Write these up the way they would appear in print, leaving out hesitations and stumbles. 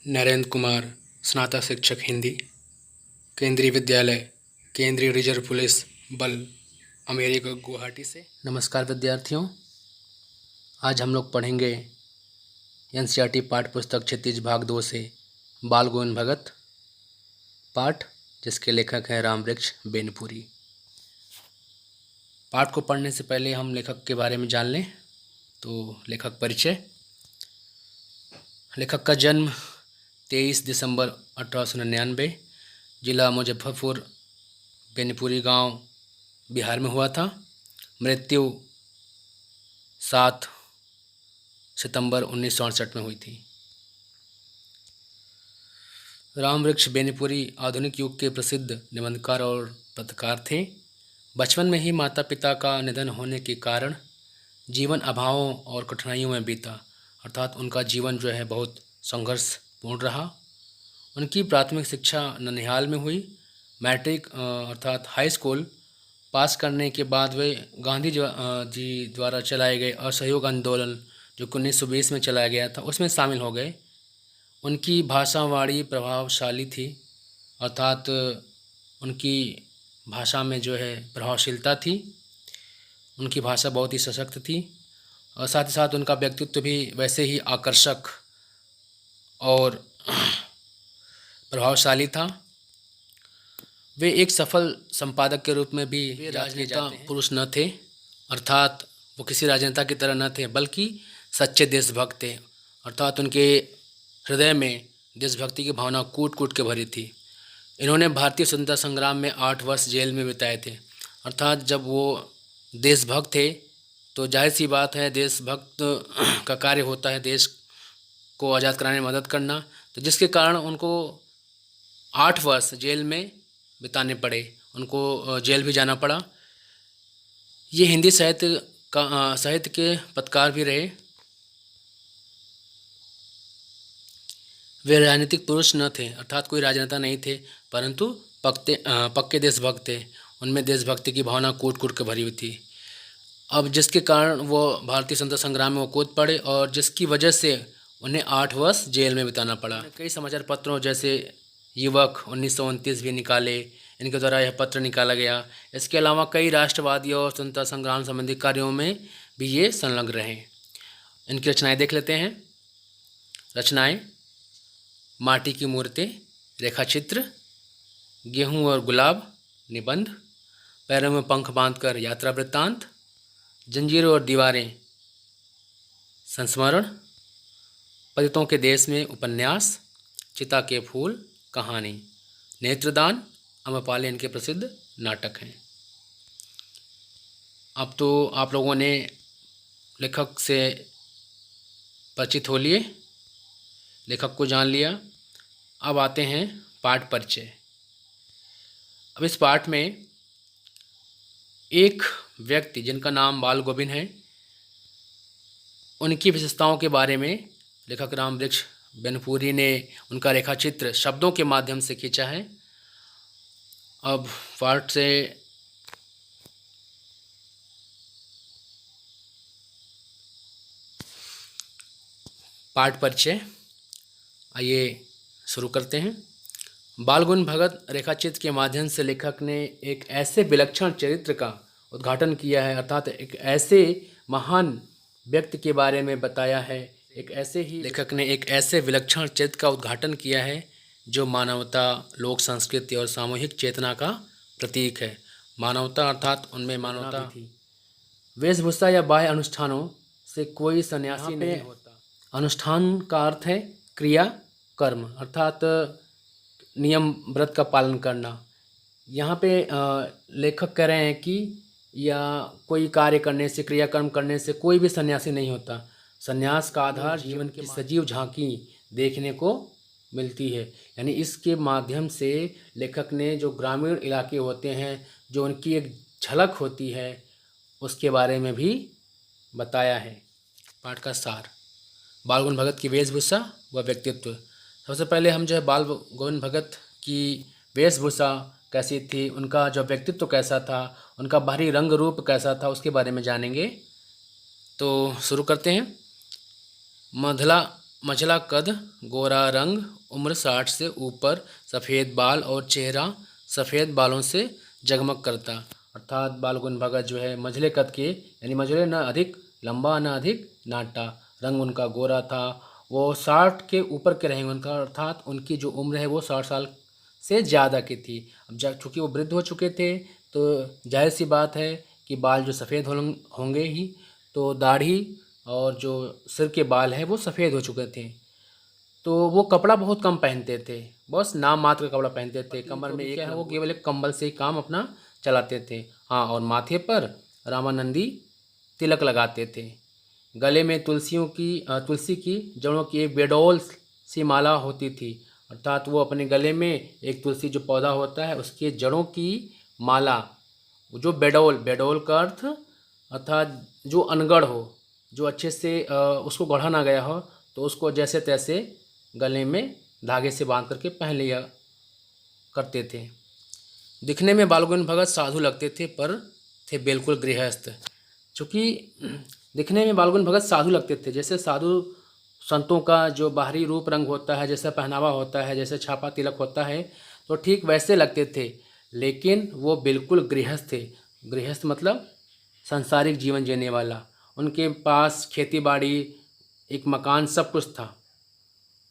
नरेंद्र कुमार, स्नातक शिक्षक हिंदी, केंद्रीय विद्यालय, केंद्रीय रिजर्व पुलिस बल, अमेरिका गुवाहाटी से। नमस्कार विद्यार्थियों, आज हम लोग पढ़ेंगे एनसीईआरटी पाठ्य पुस्तक क्षितिज भाग 2 से बाल गोविंद भगत पाठ, जिसके लेखक हैं रामवृक्ष बेनपुरी। पाठ को पढ़ने से पहले हम लेखक के बारे में जान लें। तो लेखक परिचय। लेखक का जन्म 23 दिसंबर 1899 जिला मुजफ्फरपुर बेनीपुरी गांव बिहार में हुआ था। मृत्यु 7 सितंबर 1968 में हुई थी। रामवृक्ष बेनीपुरी आधुनिक युग के प्रसिद्ध निबंधकार और पत्रकार थे। बचपन में ही माता पिता का निधन होने के कारण जीवन अभावों और कठिनाइयों में बीता, अर्थात उनका जीवन जो है बहुत संघर्षपूर्ण रहा। उनकी प्राथमिक शिक्षा ननिहाल में हुई। मैट्रिक अर्थात हाई स्कूल पास करने के बाद वे गांधी जी द्वारा चलाए गए असहयोग आंदोलन जो 1920 में चलाया गया था उसमें शामिल हो गए। उनकी भाषावाणी प्रभावशाली थी, अर्थात उनकी भाषा में जो है प्रभावशीलता थी। उनकी भाषा बहुत ही सशक्त थी और साथ ही साथ उनका व्यक्तित्व भी वैसे ही आकर्षक और प्रभावशाली था। वे एक सफल संपादक के रूप में भी राजनेता पुरुष न थे, अर्थात वो किसी राजनेता की तरह न थे, बल्कि सच्चे देशभक्त थे। अर्थात उनके हृदय में देशभक्ति की भावना कूट कूट के भरी थी। इन्होंने भारतीय स्वतंत्रता संग्राम में 8 वर्ष जेल में बिताए थे। अर्थात जब वो देशभक्त थे तो जाहिर सी बात है देशभक्त का कार्य होता है देश को आज़ाद कराने में मदद करना, तो जिसके कारण उनको 8 वर्ष जेल में बिताने पड़े, उनको जेल भी जाना पड़ा। ये हिंदी साहित्य के पत्रकार भी रहे। वे राजनीतिक पुरुष न थे, अर्थात कोई राजनेता नहीं थे, परंतु पक्के देशभक्त थे। उनमें देशभक्ति की भावना कूट कूट के भरी हुई थी। अब जिसके कारण वो भारतीय स्वतंत्रता संग्राम में वो कूद पड़े और जिसकी वजह से उन्हें 8 वर्ष जेल में बिताना पड़ा। कई समाचार पत्रों जैसे युवक 1929 भी निकाले, इनके द्वारा यह पत्र निकाला गया। इसके अलावा कई राष्ट्रवादी और स्वतंत्रता संग्राम संबंधी कार्यों में भी ये संलग्न रहे। इनकी रचनाएं देख लेते हैं। रचनाएं: माटी की मूर्तें, रेखाचित्र, गेहूं और गुलाब, निबंध, पैरों में पंख बांधकर यात्रा वृत्तांत, जंजीरों और दीवारें, संस्मरण, पतितों के देश में उपन्यास, चिता के फूल, कहानी, नेत्रदान, अम्रपाली इनके प्रसिद्ध नाटक हैं। अब तो आप लोगों ने लेखक से परिचित हो लिए, लेखक को जान लिया। अब आते हैं पाठ परिचय। अब इस पाठ में एक व्यक्ति जिनका नाम बाल गोविंद है, उनकी विशेषताओं के बारे में लेखक रामवृक्ष बेनपुरी ने उनका रेखाचित्र शब्दों के माध्यम से खींचा है। अब पाठ से पाठ परिचय आइए शुरू करते हैं। बाल गोविंद भगत रेखाचित्र के माध्यम से लेखक ने एक ऐसे विलक्षण चरित्र का उद्घाटन किया है, अर्थात एक ऐसे महान व्यक्ति के बारे में बताया है। लेखक ने एक ऐसे विलक्षण चरित्र का उद्घाटन किया है जो मानवता, लोक संस्कृति और सामूहिक चेतना का प्रतीक है। मानवता अर्थात उनमें मानवता थी। वेशभूषा या बाह्य अनुष्ठानों से कोई सन्यासी नहीं होता। अनुष्ठान का अर्थ है क्रिया कर्म, अर्थात नियम व्रत का पालन करना। यहाँ पे लेखक कह रहे हैं कि या कोई कार्य करने से, क्रियाकर्म करने से कोई भी सन्यासी नहीं होता। सन्यास का आधार जीवन की सजीव झांकी देखने को मिलती है। यानी इसके माध्यम से लेखक ने जो ग्रामीण इलाके होते हैं, जो उनकी एक झलक होती है, उसके बारे में भी बताया है। पाठ का सार: बाल गोविंद भगत की वेशभूषा व व्यक्तित्व। सबसे पहले हम जो है बाल गोविंद भगत की वेशभूषा कैसी थी, उनका जो व्यक्तित्व कैसा था, उनका बाहरी रंग रूप कैसा था, उसके बारे में जानेंगे। तो शुरू करते हैं। मधला मझला कद, गोरा रंग, उम्र 60 से ऊपर, सफ़ेद बाल और चेहरा सफ़ेद बालों से जगमग करता। अर्थात बाल गुण भगत जो है मझले कद के, यानी मझले न अधिक लंबा न अधिक नाटा, रंग उनका गोरा था, वो 60 के ऊपर के रहेंगे उनका, अर्थात उनकी जो उम्र है वो 60 साल से ज़्यादा की थी। अब चूँकि वो वृद्ध हो चुके थे तो जाहिर सी बात है कि बाल जो सफ़ेद होंगे ही, तो दाढ़ी और जो सिर के बाल हैं वो सफ़ेद हो चुके थे। तो वो कपड़ा बहुत कम पहनते थे, बस नाम मात्र का कपड़ा पहनते थे। कमर में क्या है, वो केवल एक कंबल से ही काम अपना चलाते थे। हाँ, और माथे पर रामानंदी तिलक लगाते थे। गले में तुलसी की जड़ों की एक बेडौल सी माला होती थी। अर्थात वो अपने गले में एक तुलसी जो पौधा होता है उसके जड़ों की माला, जो बेडौल का अर्थ अर्थात जो अनगढ़ हो, जो अच्छे से उसको गढ़ा ना गया हो, तो उसको जैसे तैसे गले में धागे से बांध करके पहन लिया करते थे। दिखने में बाल गोविंद भगत साधु लगते थे पर थे बिल्कुल गृहस्थ। चूँकि दिखने में बाल गोविंद भगत साधु लगते थे, जैसे साधु संतों का जो बाहरी रूप रंग होता है, जैसा पहनावा होता है, जैसे छापा तिलक होता है, तो ठीक वैसे लगते थे, लेकिन वो बिल्कुल गृहस्थ थे। गृहस्थ मतलब सांसारिक जीवन जीने वाला। उनके पास खेती बाड़ी, एक मकान, सब कुछ था।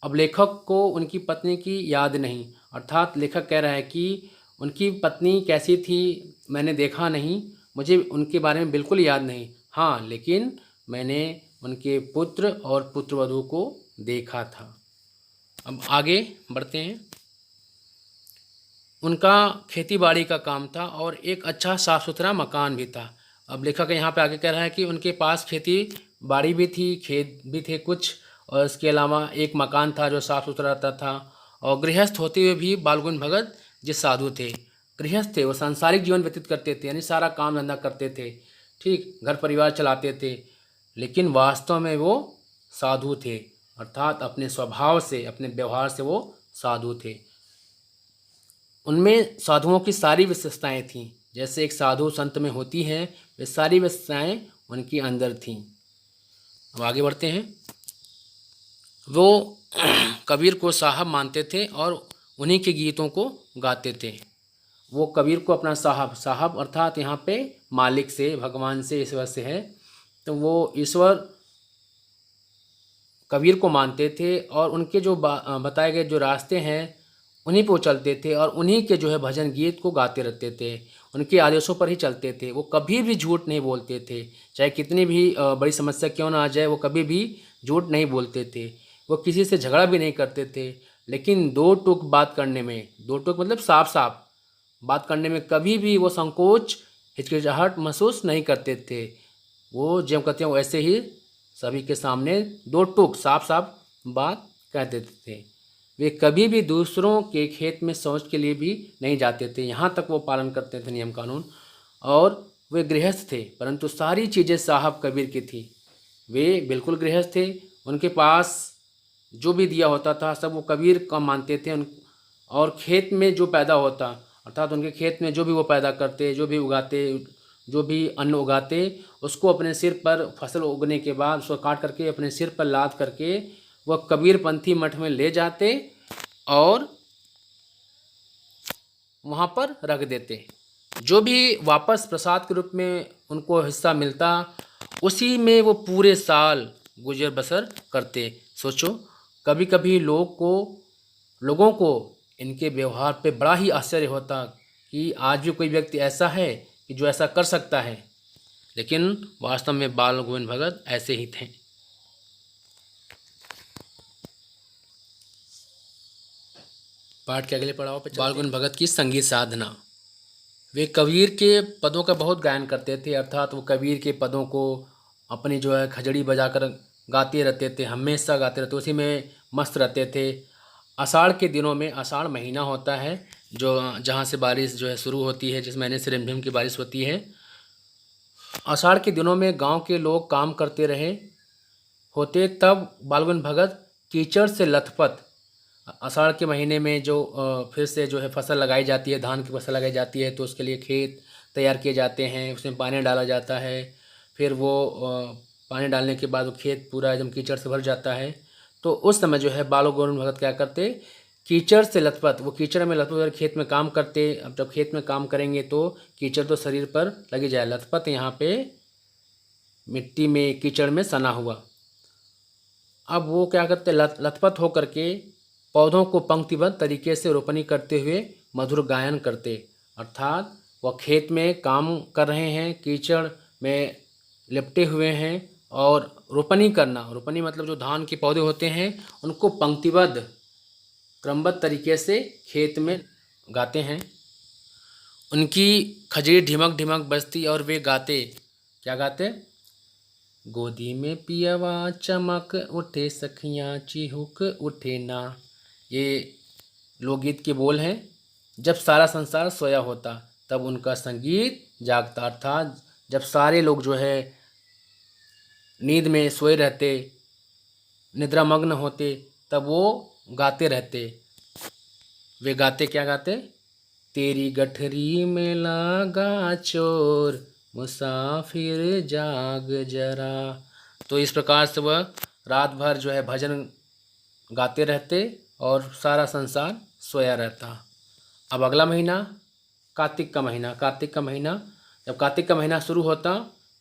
अब लेखक को उनकी पत्नी की याद नहीं, अर्थात लेखक कह रहा है कि उनकी पत्नी कैसी थी मैंने देखा नहीं, मुझे उनके बारे में बिल्कुल याद नहीं। हाँ, लेकिन मैंने उनके पुत्र और पुत्रवधू को देखा था। अब आगे बढ़ते हैं। उनका खेती बाड़ी का काम था और एक अच्छा साफ़ सुथरा मकान भी था। अब लेखक यहाँ पे आगे कह रहा है कि उनके पास खेती बाड़ी भी थी, खेत भी थे कुछ, और इसके अलावा एक मकान था जो साफ़ सुथरा रहता था। और गृहस्थ होते हुए भी बाल गोविंद भगत जिस साधु थे, गृहस्थ थे, वो सांसारिक जीवन व्यतीत करते थे, यानी सारा काम धंधा करते थे, ठीक, घर परिवार चलाते थे, लेकिन वास्तव में वो साधु थे। अर्थात अपने स्वभाव से, अपने व्यवहार से वो साधु थे। उनमें साधुओं की सारी विशेषताएं थीं, जैसे एक साधु संत में होती हैं, वे सारी विशेषताएं उनके अंदर थीं। अब आगे बढ़ते हैं। वो कबीर को साहब मानते थे और उन्हीं के गीतों को गाते थे। वो कबीर को अपना साहब अर्थात यहाँ पे मालिक से, भगवान से, ईश्वर से है, तो वो ईश्वर कबीर को मानते थे और उनके जो बताए गए जो रास्ते हैं उन्हीं पे वो चलते थे और उन्हीं के जो है भजन गीत को गाते रहते थे, उनके आदेशों पर ही चलते थे। वो कभी भी झूठ नहीं बोलते थे, चाहे कितनी भी बड़ी समस्या क्यों ना आ जाए, वो कभी भी झूठ नहीं बोलते थे। वो किसी से झगड़ा भी नहीं करते थे, लेकिन दो टूक बात करने में, दो टूक मतलब साफ साफ बात करने में कभी भी वो संकोच, हिचकिचाहट महसूस नहीं करते थे। वो जब कहते हैं वैसे ही सभी के सामने दो टूक साफ साफ बात कह देते थे। वे कभी भी दूसरों के खेत में शौच के लिए भी नहीं जाते थे, यहाँ तक वो पालन करते थे नियम कानून। और वे गृहस्थ थे, परंतु सारी चीज़ें साहब कबीर की थी। वे बिल्कुल गृहस्थ थे, उनके पास जो भी दिया होता था सब वो कबीर का मानते थे। और खेत में जो पैदा होता, अर्थात उनके खेत में जो भी वो पैदा करते, जो भी उगाते, जो भी अन्न उगाते, उसको अपने सिर पर, फसल उगने के बाद उसको काट करके अपने सिर पर लाद करके वह कबीरपंथी मठ में ले जाते और वहाँ पर रख देते। जो भी वापस प्रसाद के रूप में उनको हिस्सा मिलता, उसी में वो पूरे साल गुजर बसर करते। सोचो, कभी कभी लोगों को इनके व्यवहार पे बड़ा ही आश्चर्य होता कि आज भी कोई व्यक्ति ऐसा है कि जो ऐसा कर सकता है, लेकिन वास्तव में बाल गोविंद भगत ऐसे ही थे। पाठ के अगले पड़ाव पे बाल गोविंद भगत की संगीत साधना। वे कबीर के पदों का बहुत गायन करते थे, अर्थात वो कबीर के पदों को अपनी जो है खजड़ी बजाकर गाते रहते थे, हमेशा गाते रहते, उसी में मस्त रहते थे। आषाढ़ के दिनों में, आषाढ़ महीना होता है जो जहाँ से बारिश जो है शुरू होती है, जिस महीने से रिमझिम की बारिश होती है, आषाढ़ के दिनों में गांव के लोग काम करते रहे होते, तब बाल गोविंद भगत कीचड़ से लथपथ, आषाढ़ के महीने में जो फिर से जो है फसल लगाई जाती है, धान की फसल लगाई जाती है, तो उसके लिए खेत तैयार किए जाते हैं, उसमें पानी डाला जाता है। फिर वो पानी डालने के बाद वो खेत पूरा एकदम कीचड़ से भर जाता है, तो उस समय जो है बाल गोविंद भगत क्या करते, कीचड़ से लथपथ, वो कीचड़ में लथपथ खेत में काम करते। अब जब खेत में काम करेंगे तो कीचड़ तो शरीर पर लगी जाए, लथपथ यहाँ पे मिट्टी में कीचड़ में सना हुआ। अब वो क्या करते, लथपथ होकर के पौधों को पंक्तिबद्ध तरीके से रोपनी करते हुए मधुर गायन करते। अर्थात वह खेत में काम कर रहे हैं, कीचड़ में लिपटे हुए हैं और रोपनी करना, रोपनी मतलब जो धान के पौधे होते हैं उनको पंक्तिबद्ध क्रमबद्ध तरीके से खेत में गाते हैं। उनकी खजड़ी ढिमक ढिमक बजती और वे गाते, क्या गाते, गोदी में पियवा चमक उठे सखियाँ चिहुक उठे ना। ये लोकगीत के बोल हैं। जब सारा संसार सोया होता तब उनका संगीत जागता। अर्थात जब सारे लोग जो है नींद में सोए रहते, निद्रामग्न होते, तब वो गाते रहते। वे गाते, क्या गाते, तेरी गठरी में लगा चोर मुसाफिर जाग जरा। तो इस प्रकार से वह रात भर जो है भजन गाते रहते और सारा संसार सोया रहता। अब अगला महीना कार्तिक का महीना। कार्तिक का महीना, जब कार्तिक का महीना शुरू होता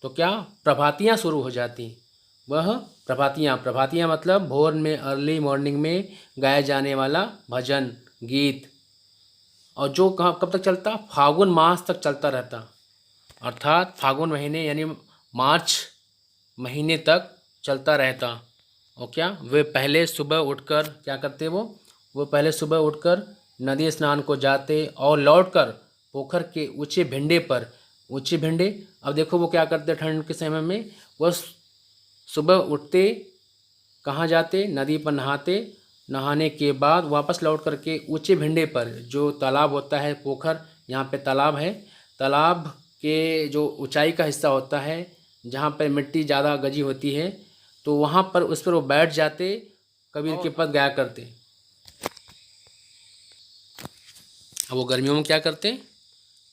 तो क्या, प्रभातियाँ शुरू हो जाती। वह प्रभातियाँ मतलब भोर में, अर्ली मॉर्निंग में गाया जाने वाला भजन गीत, और जो कब तक चलता, फागुन मास तक चलता रहता। अर्थात फागुन महीने यानी मार्च महीने तक चलता रहता। और क्या, वे पहले सुबह उठकर क्या करते, वो पहले सुबह उठकर नदी स्नान को जाते और लौटकर पोखर के ऊंचे भिंडे पर, ऊंचे भिंडे, अब देखो वो क्या करते ठंड के समय में, वह सुबह उठते कहाँ जाते, नदी पर नहाते, नहाने के बाद वापस लौट करके ऊंचे भिंडे पर, जो तालाब होता है, पोखर, यहाँ पे तालाब है, तालाब के जो ऊंचाई का हिस्सा होता है जहाँ पर मिट्टी ज़्यादा गजी होती है, तो वहाँ पर उस पर वो बैठ जाते, कबीर के पद गाया करते। अब वो गर्मियों में क्या करते,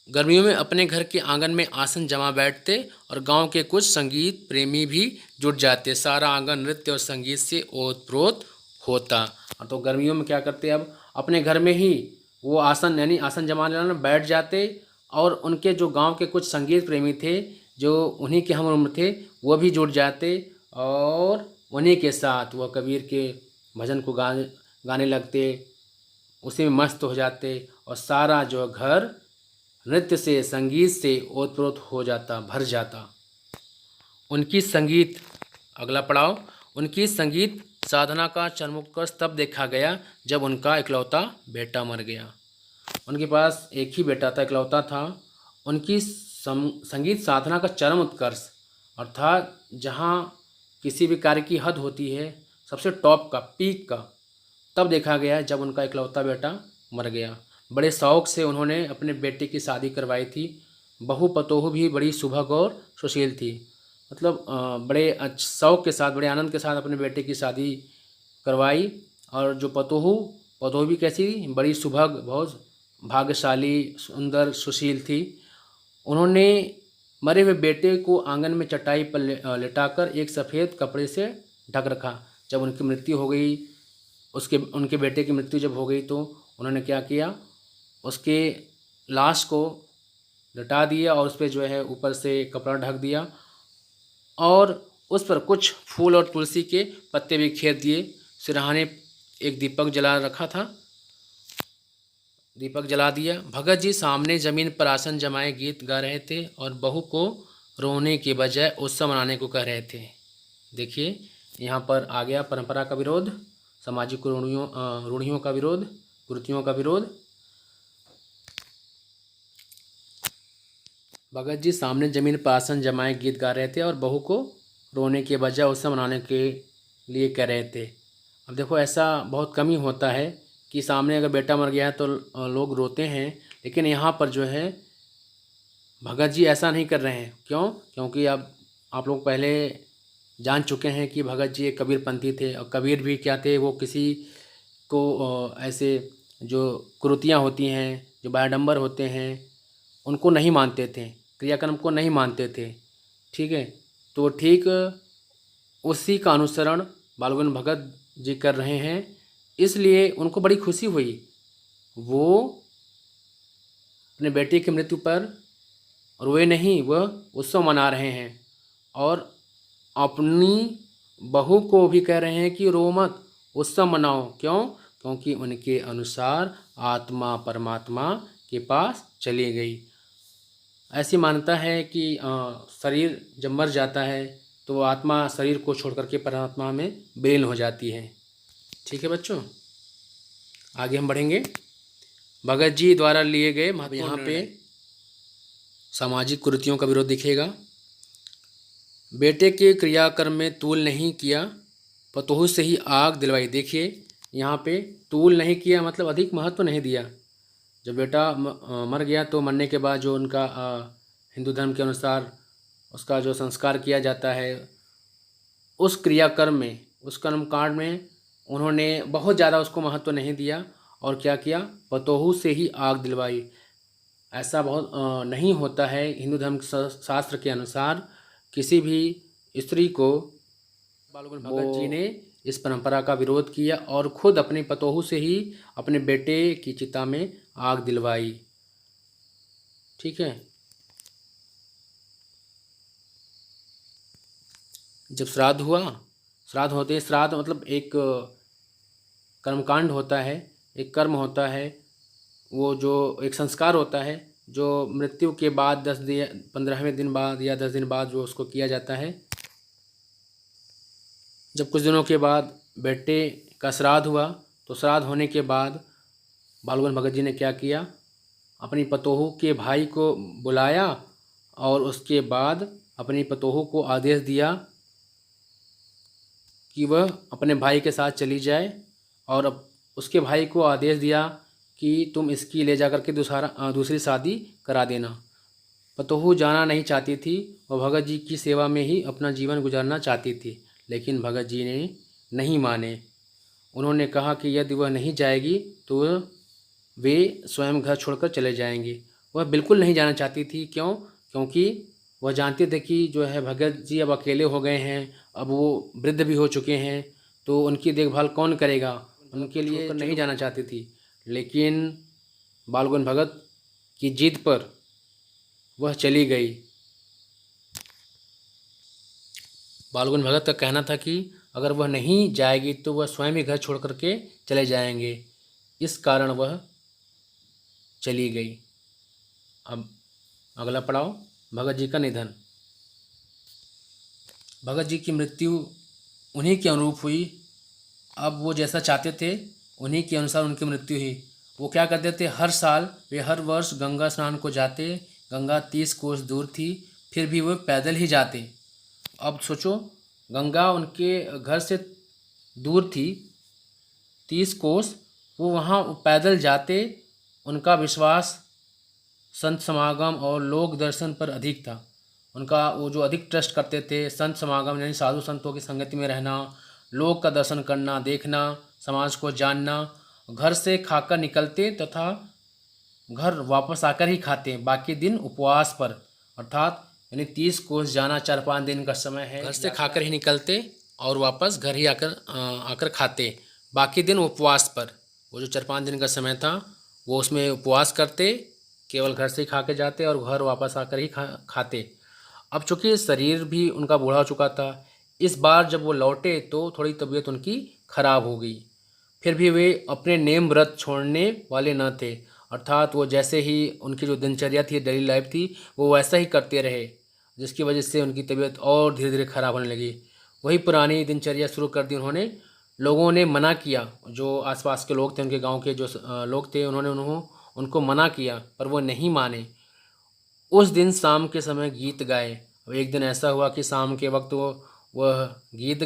गर्मियों में अपने घर के आंगन में आसन जमा बैठते और गांव के कुछ संगीत प्रेमी भी जुट जाते। सारा आंगन नृत्य और संगीत से ओतप्रोत होता। तो गर्मियों में क्या करते, अब अपने घर में ही वो आसन यानी आसन जमा लेना, बैठ जाते और उनके जो गांव के कुछ संगीत प्रेमी थे, जो उन्हीं के हम उम्र थे, वो भी जुट जाते और उन्हीं के साथ वह कबीर के भजन को गाने लगते, उसी में मस्त हो जाते और सारा जो घर नृत्य से, संगीत से ओतप्रोत हो जाता, भर जाता। उनकी संगीत, अगला पड़ाव, उनकी संगीत साधना का चरमोत्कर्ष तब देखा गया जब उनका इकलौता बेटा मर गया। उनके पास एक ही बेटा था, इकलौता था। उनकी संगीत साधना का चरम उत्कर्ष, अर्थात जहाँ किसी भी कार्य की हद होती है, सबसे टॉप का, पीक का, तब देखा गया जब उनका इकलौता बेटा मर गया। बड़े शौक़ से उन्होंने अपने बेटे की शादी करवाई थी। बहू पतोहू भी बड़ी सुभग और सुशील थी। मतलब बड़े शौक़ के साथ, बड़े आनंद के साथ अपने बेटे की शादी करवाई। और जो पतोहू भी कैसी, बड़ी सुभग, बहुत भाग्यशाली, सुंदर, सुशील थी। उन्होंने मरे हुए बेटे को आंगन में चटाई पर लेटाकर एक सफ़ेद कपड़े से ढक रखा। जब उनकी मृत्यु हो गई, उनके बेटे की मृत्यु जब हो गई, तो उन्होंने क्या किया, उसके लाश को लटा दिया और उस पर जो है ऊपर से कपड़ा ढक दिया और उस पर कुछ फूल और तुलसी के पत्ते भी खेर दिए। सिरहाने एक दीपक जला रखा था, दीपक जला दिया। भगत जी सामने ज़मीन पर आसन जमाए गीत गा रहे थे और बहू को रोने के बजाय उत्सव मनाने को कह रहे थे। देखिए यहाँ पर आ गया परंपरा का विरोध, सामाजिक रूढ़ियों का विरोध, कुरीतियों का विरोध। भगत जी सामने ज़मीन पर आसन जमाए गीत गा रहे थे और बहू को रोने के बजाय उत्सव मनाने के लिए कह रहे थे। अब देखो ऐसा बहुत कम ही होता है कि सामने अगर बेटा मर गया है तो लोग रोते हैं, लेकिन यहाँ पर जो है भगत जी ऐसा नहीं कर रहे हैं। क्यों? क्योंकि अब आप लोग पहले जान चुके हैं कि भगत जी एक कबीरपंथी थे और कबीर भी क्या थे, वो किसी को ऐसे जो कुरीतियाँ होती हैं, जो बारडंबर होते हैं, उनको नहीं मानते थे, क्रियाक्रम को नहीं मानते थे। ठीक है, तो ठीक उसी का अनुसरण बाल गोविंद भगत जी कर रहे हैं, इसलिए उनको बड़ी खुशी हुई। वो अपने बेटे की मृत्यु पर रोए नहीं, वह उत्सव मना रहे हैं और अपनी बहू को भी कह रहे हैं कि रो मत, उत्सव मनाओ। क्यों? क्योंकि उनके अनुसार आत्मा परमात्मा के पास चली गई। ऐसी मान्यता है कि शरीर जब मर जाता है तो वो आत्मा शरीर को छोड़ करके परमात्मा में विलीन हो जाती है। ठीक है बच्चों, आगे हम बढ़ेंगे। भगत जी द्वारा लिए गए यहाँ पे सामाजिक कुरीतियों का विरोध दिखेगा। बेटे के क्रियाकर्म में तूल नहीं किया, पतोहू से ही आग दिलवाई। देखिए यहाँ पे तूल नहीं किया मतलब अधिक महत्व नहीं दिया। जब बेटा मर गया तो मरने के बाद जो उनका हिंदू धर्म के अनुसार उसका जो संस्कार किया जाता है, उस क्रियाकर्म में, उस कर्मकांड में उन्होंने बहुत ज़्यादा उसको महत्व नहीं दिया और क्या किया, पतोहू से ही आग दिलवाई। ऐसा बहुत नहीं होता है। हिंदू धर्म शास्त्र के अनुसार किसी भी स्त्री को, बालगुण भगत जी ने इस परंपरा का विरोध किया और खुद अपने पतोहू से ही अपने बेटे की चिता में आग दिलवाई। ठीक है। जब श्राद्ध हुआ, श्राद्ध होते हैं, श्राद्ध मतलब एक कर्मकांड होता है, एक कर्म होता है, वो जो एक संस्कार होता है जो मृत्यु के बाद 15वें दिन बाद या 10 दिन बाद जो उसको किया जाता है। जब कुछ दिनों के बाद बेटे का श्राद्ध हुआ तो श्राद्ध होने के बाद बालगुण भगत जी ने क्या किया, अपनी पतोहू के भाई को बुलाया और उसके बाद अपनी पतोहू को आदेश दिया कि वह अपने भाई के साथ चली जाए और उसके भाई को आदेश दिया कि तुम इसकी ले जा कर के दूसरी शादी करा देना। पतोहू जाना नहीं चाहती थी, वह भगत जी की सेवा में ही अपना जीवन गुजारना चाहती थी, लेकिन भगत जी ने नहीं माने। उन्होंने कहा कि यदि वह नहीं जाएगी तो वे स्वयं घर छोड़कर चले जाएंगे। वह बिल्कुल नहीं जाना चाहती थी। क्यों? क्योंकि वह जानते थे कि जो है भगत जी अब अकेले हो गए हैं, अब वो वृद्ध भी हो चुके हैं, तो उनकी देखभाल कौन करेगा। उनके लिए नहीं जाना चाहती थी, लेकिन बालगुण भगत की जिद पर वह चली गई। बालगुण भगत का कहना था कि अगर वह नहीं जाएगी तो वह स्वयं ही घर छोड़ करके चले जाएंगे। इस कारण वह चली गई। अब अगला पड़ाव, भगत जी का निधन। भगत जी की मृत्यु उन्हीं के अनुरूप हुई। अब वो जैसा चाहते थे उन्हीं के अनुसार उनकी मृत्यु हुई। वो क्या करते थे, हर साल वे हर वर्ष गंगा स्नान को जाते। गंगा 30 कोस दूर थी, फिर भी वो पैदल ही जाते। अब सोचो, गंगा उनके घर से दूर थी 30 कोस, वो वहाँ पैदल जाते। उनका विश्वास संत समागम और लोक दर्शन पर अधिक था। उनका वो जो अधिक ट्रस्ट करते थे, संत समागम यानी साधु संतों की संगति में रहना, लोक का दर्शन करना, देखना, समाज को जानना। घर से खाकर निकलते तथा घर वापस आकर ही खाते, बाकी दिन उपवास पर। अर्थात यानी 30 कोस जाना 4-5 दिन का समय है। घर से खाकर ही निकलते और वापस घर ही आकर खाते, बाकी दिन उपवास पर। वो जो 4-5 दिन का समय था वो उसमें उपवास करते, केवल घर से ही खा के जाते और घर वापस आकर ही खाते। अब चूँकि शरीर भी उनका बूढ़ा हो चुका था, इस बार जब वो लौटे तो थोड़ी तबीयत उनकी खराब हो गई। फिर भी वे अपने नेम व्रत छोड़ने वाले न थे। अर्थात वो जैसे ही उनकी जो दिनचर्या थी, डेली लाइफ थी, वो वैसा ही करते रहे, जिसकी वजह से उनकी तबीयत और धीरे धीरे खराब होने लगी। वही पुरानी दिनचर्या शुरू कर दी उन्होंने। लोगों ने मना किया, जो आसपास के लोग थे, उनके गांव के जो लोग थे, उन्होंने उनको मना किया, पर वो नहीं माने। उस दिन शाम के समय गीत गाए। अब एक दिन ऐसा हुआ कि शाम के वक्त वह गीत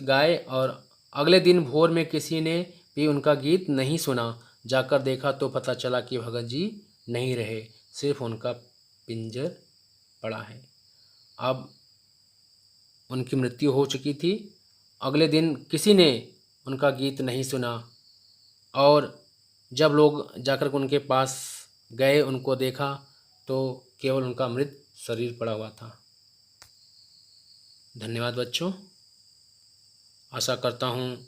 गाए और अगले दिन भोर में किसी ने भी उनका गीत नहीं सुना। जाकर देखा तो पता चला कि भगत जी नहीं रहे, सिर्फ उनका पिंजर पड़ा है। अब उनकी मृत्यु हो चुकी थी। अगले दिन किसी ने उनका गीत नहीं सुना और जब लोग जाकर उनके पास गए, उनको देखा तो केवल उनका मृत शरीर पड़ा हुआ था। धन्यवाद बच्चों। आशा करता हूँ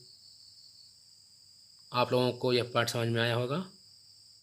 आप लोगों को यह पाठ समझ में आया होगा।